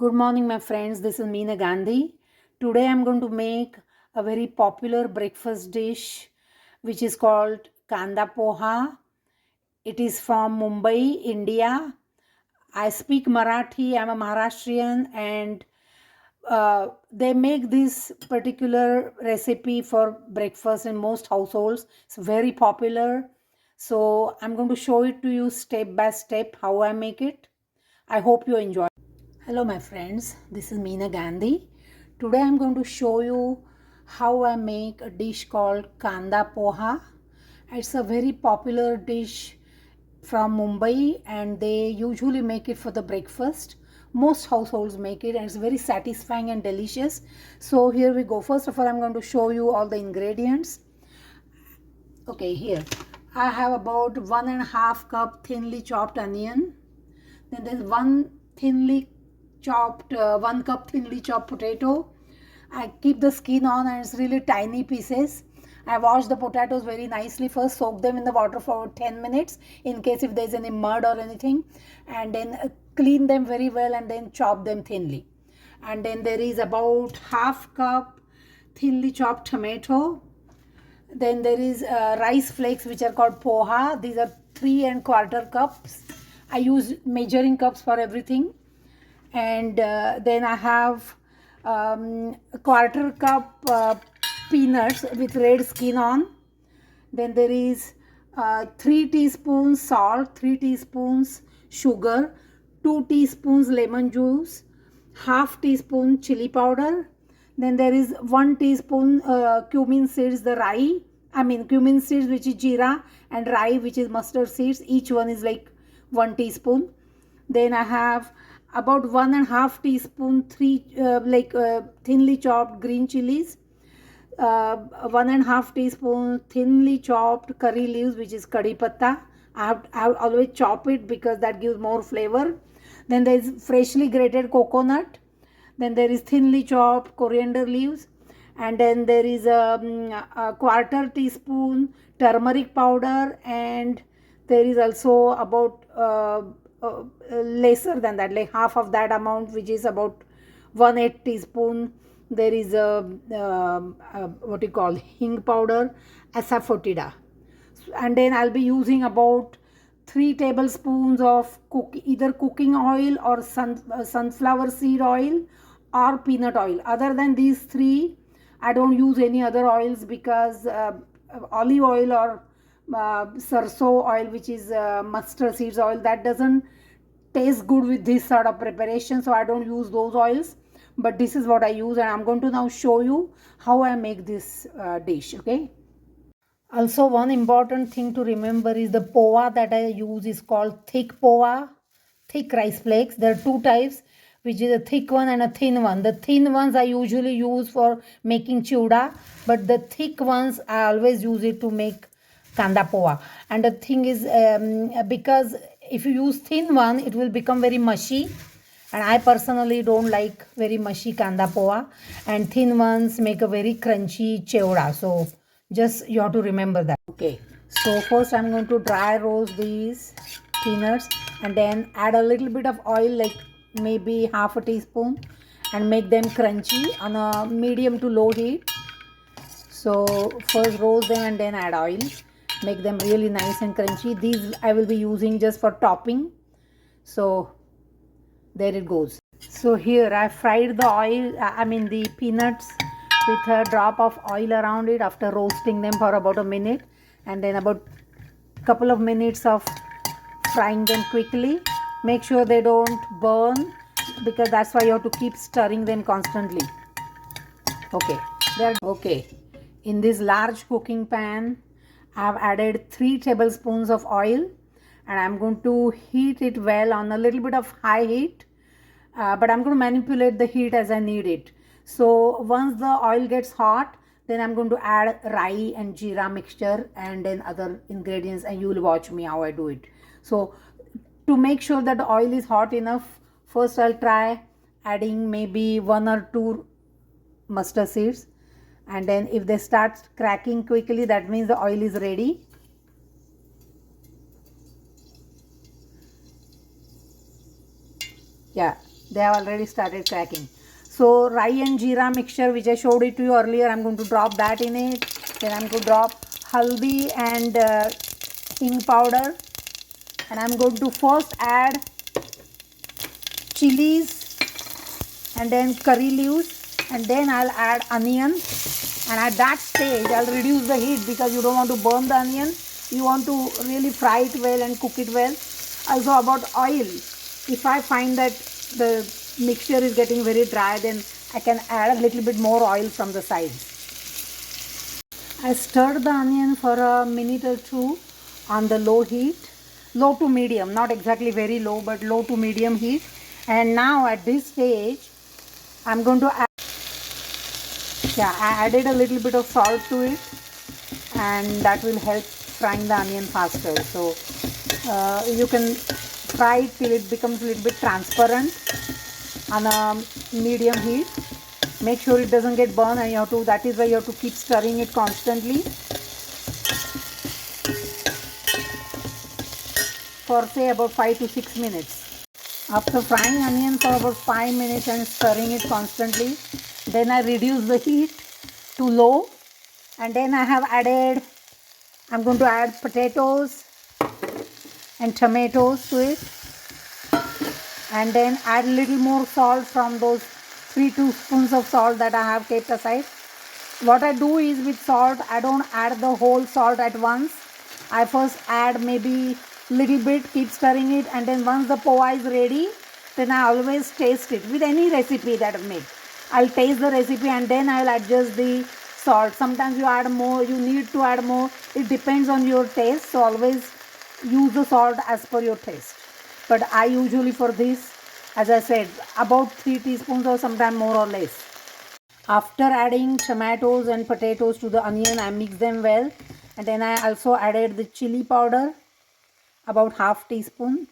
Good morning, my friends. This is Meena Gandhi. Today I'm going to make a very popular breakfast dish which is called Kanda Poha. It is from Mumbai, India. I speak Marathi. I'm a Maharashtrian, and they make this particular recipe for breakfast in most households. It's very popular. So I'm going to show it to you step by step how I make it. I hope you enjoy. Hello my friends, this is Meena Gandhi. Today I'm going to show you how I make a dish called Kanda Poha. It's a very popular dish from Mumbai and they usually make it for the breakfast. Most households make it and it's very satisfying and delicious. So here we go. First of all, I'm going to show you all the ingredients. Okay, here I have about 1.5 cup thinly chopped onion. Then there's 1 cup thinly chopped potato. I keep the skin on and it's really tiny pieces. I wash the potatoes very nicely first, soak them in the water for 10 minutes in case if there's any mud or anything, and then clean them very well and then chop them thinly. And then there is about 1/2 cup thinly chopped tomato. Then there is rice flakes which are called poha. These are 3¼ cups. I use measuring cups for everything. And then I have a 1/4 cup peanuts with red skin on. Then there is 3 teaspoons salt, 3 teaspoons sugar, 2 teaspoons lemon juice, 1/2 teaspoon chili powder. Then there is 1 teaspoon cumin seeds, cumin seeds which is jeera, and rye which is mustard seeds. Each one is like 1 teaspoon. Then I have about 1.5 teaspoon thinly chopped green chilies, 1.5 teaspoon thinly chopped curry leaves which is kadhi patta. I have always chop it because that gives more flavor. Then there is freshly grated coconut. Then there is thinly chopped coriander leaves, and then there is a 1/4 teaspoon turmeric powder, and there is also about lesser than that, like half of that amount, which is about 1/8 teaspoon. There is what you call hing powder, asafoetida. And then I'll be using about 3 tablespoons of either cooking oil or sunflower seed oil or peanut oil. Other than these three, I don't use any other oils because olive oil or sarso oil, which is mustard seeds oil, that doesn't taste good with this sort of preparation, so I don't use those oils. But this is what I use, and I'm going to now show you how I make this dish. Okay. Also, one important thing to remember is the poha that I use is called thick poha, thick rice flakes. There are two types, which is a thick one and a thin one. The thin ones I usually use for making chuda, but the thick ones I always use it to make kanda poha. And the thing is, because if you use thin one, it will become very mushy. And I personally don't like very mushy kanda poha. And thin ones make a very crunchy chevda. So just you have to remember that. Okay, so first I'm going to dry roast these peanuts and then add a little bit of oil, like maybe 1/2 teaspoon, and make them crunchy on a medium to low heat. So first roast them and then add oil, make them really nice and crunchy. These I will be using just for topping. So there it goes. So here I fried the peanuts with a drop of oil around it after roasting them for about a minute, and then about couple of minutes of frying them quickly. Make sure they don't burn, because that's why you have to keep stirring them constantly. Okay, they're okay. In this large cooking pan, I have added 3 tablespoons of oil, and I'm going to heat it well on a little bit of high heat. But I'm going to manipulate the heat as I need it. So once the oil gets hot, then I'm going to add rye and jeera mixture and then other ingredients, and you will watch me how I do it. So to make sure that the oil is hot enough, first I'll try adding maybe 1 or 2 mustard seeds, and then if they start cracking quickly, that means the oil is ready. Yeah, They have already started cracking. So rye and jeera mixture, which I showed it to you earlier, I'm going to drop that in it. Then I'm going to drop haldi and hing powder. And I'm going to first add chilies and then curry leaves, and then I'll add onion. And at that stage, I'll reduce the heat because you don't want to burn the onion. You want to really fry it well and cook it well. Also about oil, if I find that the mixture is getting very dry, then I can add a little bit more oil from the sides. I stirred the onion for a minute or two on the low heat, low to medium, not exactly very low, but low to medium heat. And now at this stage, I'm going to add, I added a little bit of salt to it, and that will help frying the onion faster. So you can fry it till it becomes a little bit transparent on a medium heat. Make sure it doesn't get burned, and that is why you have to keep stirring it constantly for say about 5 to 6 minutes. After frying onion for about 5 minutes and stirring it constantly, then I reduce the heat to low, and then I'm going to add potatoes and tomatoes to it, and then add a little more salt from those 3 teaspoons of salt that I have kept aside. What I do is with salt, I don't add the whole salt at once. I first add maybe little bit, keep stirring it, and then once the poha is ready, then I always taste it with any recipe that I make. I'll taste the recipe and then I'll adjust the salt. Sometimes you add more, you need to add more. It depends on your taste, so always use the salt as per your taste. But I usually for this, as I said, about 3 teaspoons or sometimes more or less. After adding tomatoes and potatoes to the onion, I mix them well, and then I also added the chili powder, about half teaspoon.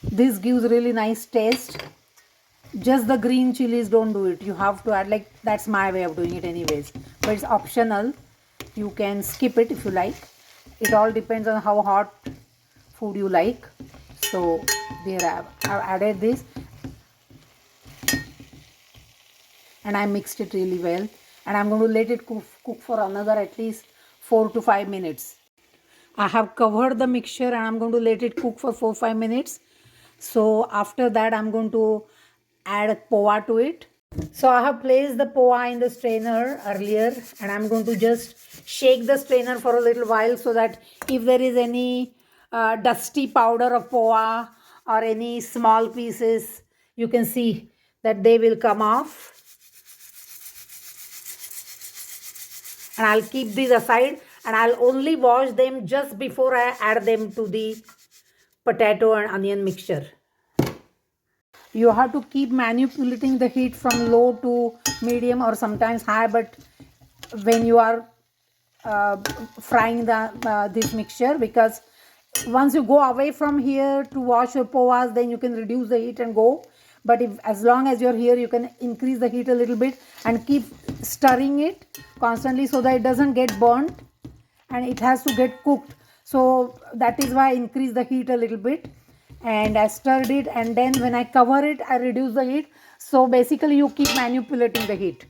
This gives really nice taste. Just the green chilies, don't do it. You have to add, like, that's my way of doing it anyways, but it's optional. You can skip it if you like. It all depends on how hot food you like. So there I've added this, and I mixed it really well, and I'm going to let it cook for another at least 4 to 5 minutes. I have covered the mixture and I'm going to let it cook for 4-5 minutes. So after that, I'm going to add poha to it. So I have placed the poha in the strainer earlier, and I'm going to just shake the strainer for a little while so that if there is any dusty powder of poha or any small pieces, you can see that they will come off. And I'll keep these aside, and I'll only wash them just before I add them to the potato and onion mixture. You have to keep manipulating the heat from low to medium or sometimes high, but when you are frying this mixture, because once you go away from here to wash your pohas, then you can reduce the heat and go. But as long as you're here, you can increase the heat a little bit and keep stirring it constantly so that it doesn't get burnt and it has to get cooked. So that is why I increase the heat a little bit, and I stirred it, and then when I cover it, I reduce the heat. So basically you keep manipulating the heat.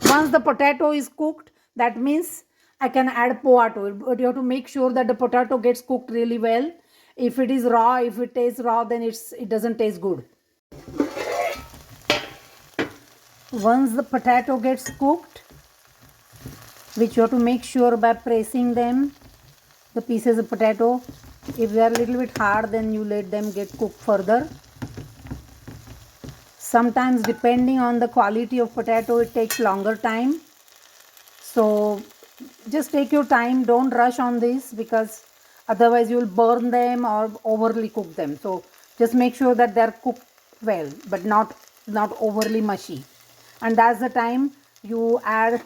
Once the potato is cooked, that means I can add poha to it, but you have to make sure that the potato gets cooked really well. If it is raw, if it tastes raw, then it doesn't taste good. Once the potato gets cooked, which you have to make sure by pressing them, the pieces of potato, if they are a little bit hard, then you let them get cooked further. Sometimes depending on the quality of potato, it takes longer time. So just take your time, don't rush on this, because otherwise you will burn them or overly cook them. So just make sure that they are cooked well, but not overly mushy. And that's the time you add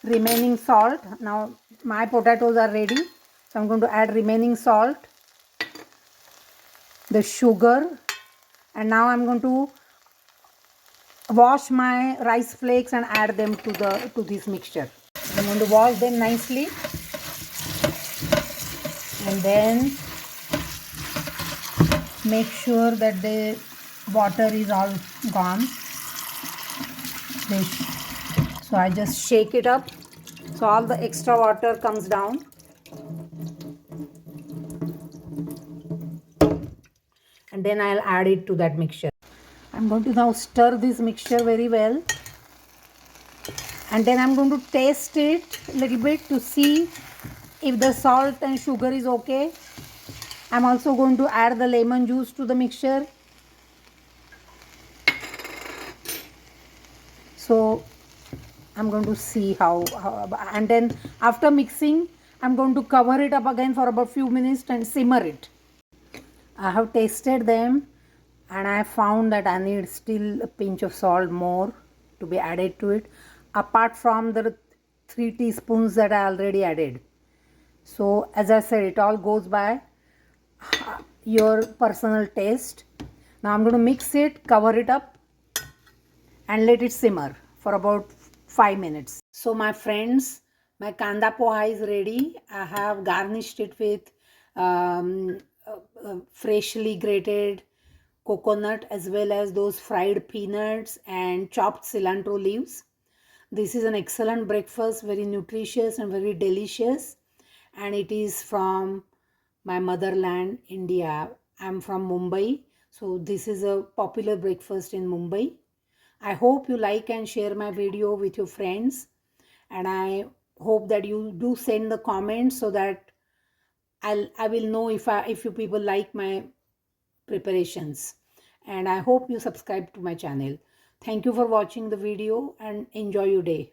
remaining salt. Now my potatoes are ready, so I'm going to add remaining salt, the sugar, and now I'm going to wash my rice flakes and add them to this mixture. I'm going to wash them nicely, and then make sure that the water is all gone. So I just shake it up so all the extra water comes down. And then I'll add it to that mixture. I'm going to now stir this mixture very well. And then I'm going to taste it a little bit to see if the salt and sugar is okay. I'm also going to add the lemon juice to the mixture. So I'm going to see how and then after mixing, I'm going to cover it up again for about few minutes and simmer it. I have tasted them and I found that I need still a pinch of salt more to be added to it, apart from the 3 teaspoons that I already added. So as I said, it all goes by your personal taste. Now I'm going to mix it, cover it up and let it simmer for about 5 minutes. So my friends, my Kanda Poha is ready. I have garnished it with freshly grated coconut as well as those fried peanuts and chopped cilantro leaves. This is an excellent breakfast, very nutritious and very delicious, and it is from my motherland, India. I'm from Mumbai, so this is a popular breakfast in Mumbai. I hope you like and share my video with your friends, and I hope that you do send the comments so that I will know if you people like my preparations. And I hope you subscribe to my channel. Thank you for watching the video and enjoy your day.